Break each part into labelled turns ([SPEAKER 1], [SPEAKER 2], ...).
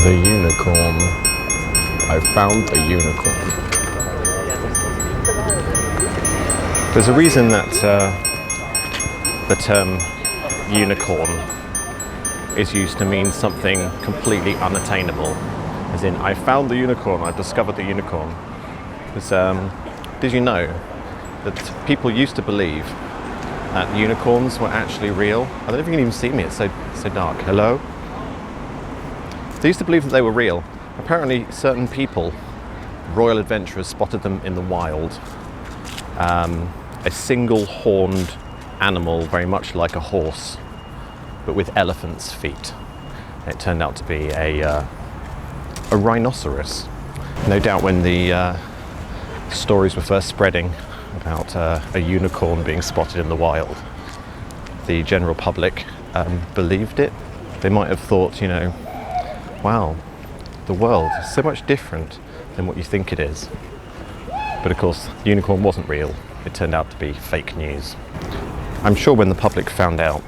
[SPEAKER 1] The unicorn. I found a unicorn. There's a reason that the term unicorn is used to mean something completely unattainable. As in, I found the unicorn, I've discovered the unicorn. Because, did you know that people used to believe that unicorns were actually real? I don't know if you can even see me, it's so dark. Hello? They used to believe that they were real. Apparently certain people, royal adventurers, spotted them in the wild. A single horned animal, very much like a horse, but with elephant's feet. It turned out to be a rhinoceros. No doubt when the stories were first spreading about a unicorn being spotted in the wild, the general public believed it. They might have thought, you know, wow, the world is so much different than what you think it is. But of course, the unicorn wasn't real. It turned out to be fake news. I'm sure when the public found out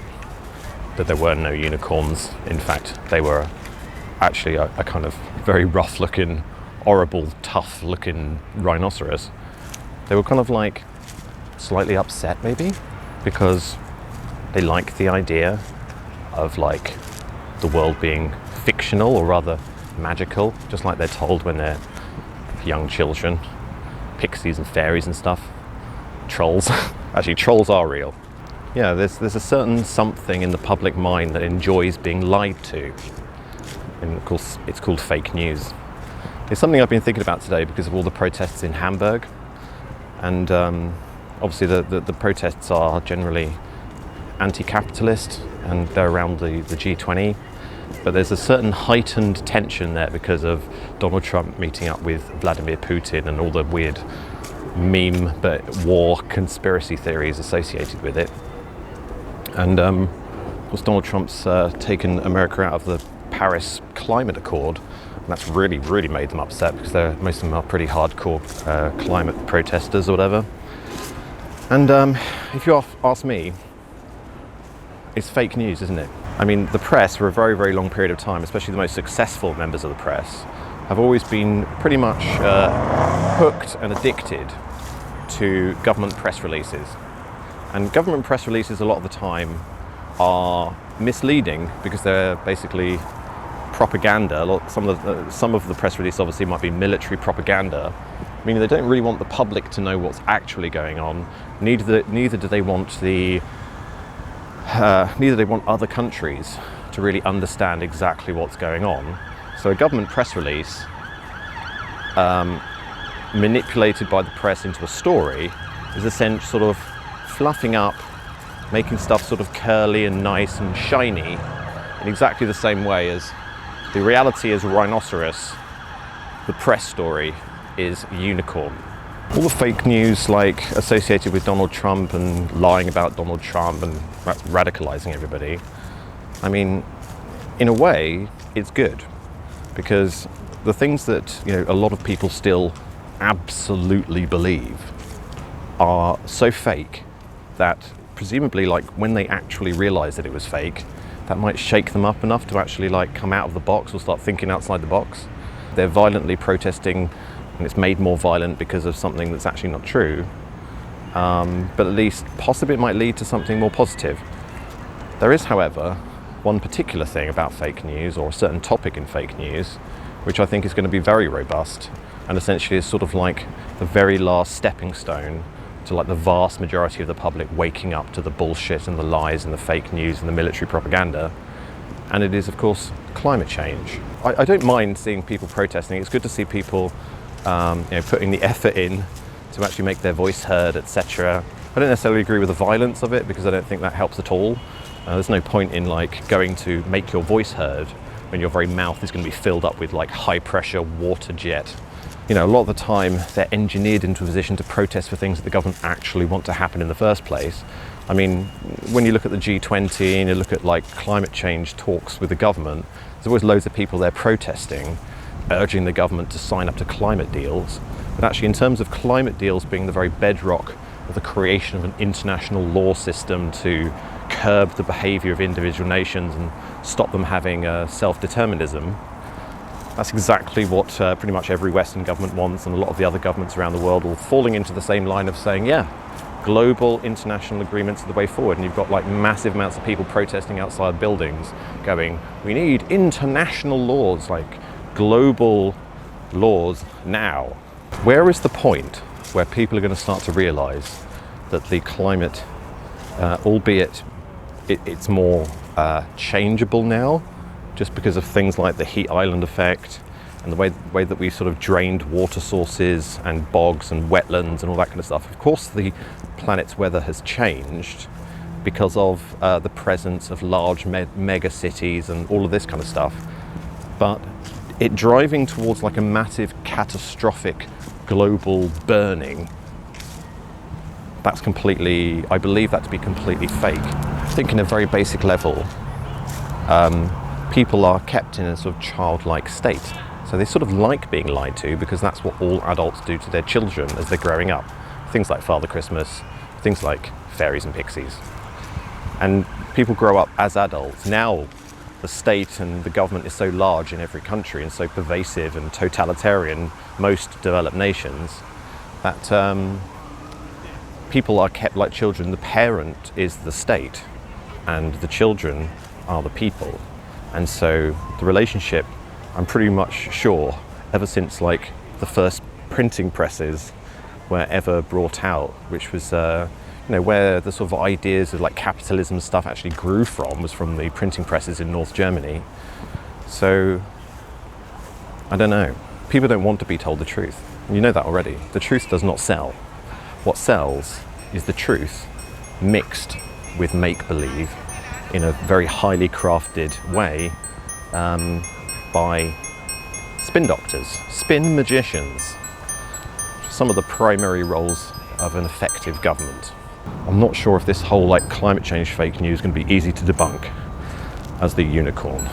[SPEAKER 1] that there were no unicorns, in fact, they were actually a kind of very rough-looking, horrible, tough-looking rhinoceros, they were kind of like slightly upset maybe, because they liked the idea of like the world being fictional, or rather magical, just like they're told when they're young children. Pixies and fairies and stuff. Trolls. Actually, trolls are real. Yeah, there's a certain something in the public mind that enjoys being lied to. And of course, it's called fake news. It's something I've been thinking about today because of all the protests in Hamburg. And obviously the protests are generally anti-capitalist, and they're around the G20. But there's a certain heightened tension there because of Donald Trump meeting up with Vladimir Putin and all the weird meme but war conspiracy theories associated with it. And of course Donald Trump's taken America out of the Paris Climate Accord, and that's really made them upset because most of them are pretty hardcore climate protesters or whatever. And if you ask me, it's fake news, isn't it? I mean, the press for a very long period of time, especially the most successful members of the press, have always been pretty much hooked and addicted to government press releases. And government press releases a lot of the time are misleading because they're basically propaganda. Some of the press release obviously might be military propaganda, meaning they don't really want the public to know what's actually going on. Neither do they want other countries to really understand exactly what's going on. So a government press release manipulated by the press into a story is essentially sort of fluffing up, making stuff sort of curly and nice and shiny in exactly the same way as the reality is rhinoceros, the press story is unicorn. All the fake news like associated with Donald Trump and lying about Donald Trump and radicalizing everybody, I mean, in a way, it's good, because the things that, you know, a lot of people still absolutely believe are so fake that presumably, like, when they actually realize that it was fake, that might shake them up enough to actually like come out of the box or start thinking outside the box. They're violently protesting, and it's made more violent because of something that's actually not true. But at least possibly it might lead to something more positive. There is, however, one particular thing about fake news, or a certain topic in fake news, which I think is going to be very robust, and essentially is sort of like the very last stepping stone to like the vast majority of the public waking up to the bullshit and the lies and the fake news and the military propaganda. And it is, of course, climate change. I don't mind seeing people protesting. It's good to see people putting the effort in to actually make their voice heard, etc. I don't necessarily agree with the violence of it, because I don't think that helps at all. There's no point in like going to make your voice heard when your very mouth is going to be filled up with like high pressure water jet. You know, a lot of the time they're engineered into a position to protest for things that the government actually want to happen in the first place. I mean, when you look at the G20 and you look at like climate change talks with the government, there's always loads of people there protesting, urging the government to sign up to climate deals. But actually, in terms of climate deals being the very bedrock of the creation of an international law system to curb the behavior of individual nations and stop them having self-determinism, That's exactly what pretty much every Western government wants, and a lot of the other governments around the world are falling into the same line of saying, yeah, global international agreements are the way forward. And you've got like massive amounts of people protesting outside buildings going, we need international laws, like global laws now. Where is the point where people are going to start to realize that the climate, albeit it's more changeable now, just because of things like the heat island effect and the way that we've sort of drained water sources and bogs and wetlands and all that kind of stuff. Of course, the planet's weather has changed because of the presence of large mega cities and all of this kind of stuff. But it driving towards like a massive catastrophic global burning, that's completely, I believe that to be completely fake. I think in a very basic level, people are kept in a sort of childlike state. So they sort of like being lied to because that's what all adults do to their children as they're growing up. Things like Father Christmas, things like fairies and pixies. And people grow up as adults. Now the state and the government is so large in every country and so pervasive and totalitarian, most developed nations, that people are kept like children. The parent is the state and the children are the people. And so the relationship, I'm pretty much sure, ever since like the first printing presses were ever brought out, which was where the sort of ideas of like capitalism stuff actually grew from, was from the printing presses in North Germany. So I don't know, people don't want to be told the truth. You know that already. The truth does not sell. What sells is the truth mixed with make-believe in a very highly crafted way by spin doctors, spin magicians. Some of the primary roles of an effective government. I'm not sure if this whole like climate change fake news is going to be easy to debunk as the unicorn.